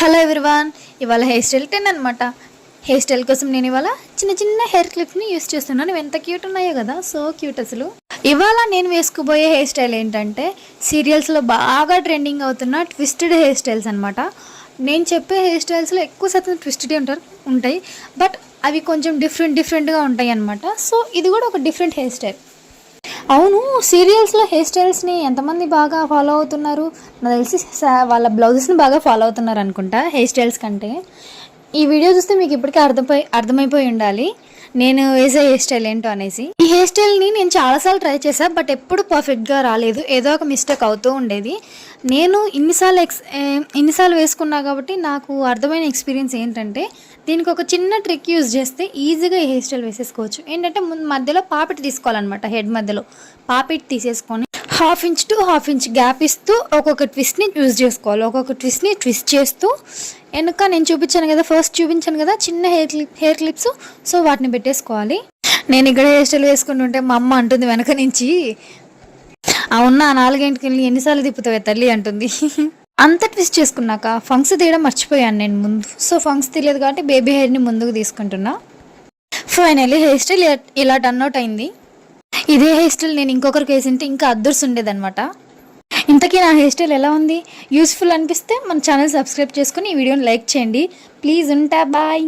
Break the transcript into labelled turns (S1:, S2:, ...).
S1: Hello everyone, ఇవాళ hair style 10 అనమాట. Hair style కోసం నేను ఇవాళ చిన్న చిన్న హెయిర్ క్లిప్ని యూస్ చేస్తున్నాను. ఎంత క్యూట్ ఉన్నాయో కదా, సో క్యూట్ అసలు. ఇవాళ నేను వేసుకోబోయే హెయిర్ స్టైల్ ఏంటంటే సీరియల్స్లో బాగా ట్రెండింగ్ అవుతున్న ట్విస్టెడ్ హెయిర్ స్టైల్స్ అనమాట. నేను చెప్పే హెయిర్ స్టైల్స్లో ఎక్కువ శాతం ట్విస్టెడ్ ఉంటాయి, బట్ అవి కొంచెం డిఫరెంట్గా ఉంటాయి అనమాట. సో ఇది కూడా ఒక డిఫరెంట్ హెయిర్ స్టైల్. అవును, సీరియల్స్లో హెయిర్ స్టైల్స్ని ఎంతమంది బాగా ఫాలో అవుతున్నారు? నాకు తెలిసి వాళ్ళ బ్లౌజెస్ని బాగా ఫాలో అవుతున్నారు అనుకుంటా హెయిర్ స్టైల్స్ కంటే. ఈ వీడియో చూస్తే మీకు ఇప్పటికే అర్థమైపోయి ఉండాలి నేను వేసే హెయిర్ స్టైల్ ఏంటో అనేసి. ఈ హెయిర్ స్టైల్ని నేను చాలాసార్లు ట్రై చేశాను, బట్ ఎప్పుడు పర్ఫెక్ట్గా రాలేదు. ఏదో ఒక మిస్టేక్ అవుతూ ఉండేది. నేను ఇన్నిసార్లు వేసుకున్నా కాబట్టి నాకు అర్థమైన ఎక్స్పీరియన్స్ ఏంటంటే దీనికి ఒక చిన్న ట్రిక్ యూజ్ చేస్తే ఈజీగా ఈ హెయిర్ స్టైల్ వేసేసుకోవచ్చు. ఏంటంటే మధ్యలో పాపిట్ తీసుకోవాలన్నమాట. హెడ్ మధ్యలో పాపిట్ తీసేసుకొని 1/2 ఇంచ్ టు 1/2 ఇంచ్ గ్యాప్ ఇస్తూ ఒక్కొక్క ట్విస్ట్ని యూజ్ చేసుకోవాలి. ఒక్కొక్క ట్విస్ట్ని ట్విస్ట్ చేస్తూ వెనుక నేను ఫస్ట్ చూపించాను కదా చిన్న హెయిర్ క్లిప్స్, సో వాటిని పెట్టేసుకోవాలి. నేను ఇక్కడ హెయిర్ స్టైల్ వేసుకుంటుంటే మా అమ్మ అంటుంది వెనక నుంచి, అవునా 4 గంటలకి ఎన్నిసార్లు తిప్పుతావే తల్లి అంటుంది. అంత ట్విస్ట్ చేసుకున్నాక ఫంక్స్ తీయడం మర్చిపోయాను నేను ముందు. సో ఫంక్స్ తీయలేదు కాబట్టి బేబీ హెయిర్ని ముందుకు తీసుకుంటున్నా. ఫైనల్లీ హెయిర్ స్టైల్ ఇలా టర్న్ అవుట్ అయింది. ఇదే హెయిర్ స్టైల్ నేను ఇంకొకరికి వేసింటే ఇంకా అద్దర్స్ ఉండేదన్నమాట. ఇంతకీ నా హెయిర్ స్టైల్ ఎలా ఉంది? యూస్ఫుల్ అనిపిస్తే మన ఛానల్ సబ్స్క్రైబ్ చేసుకుని ఈ వీడియోని లైక్ చేయండి ప్లీజ్. ఉంటా, బాయ్.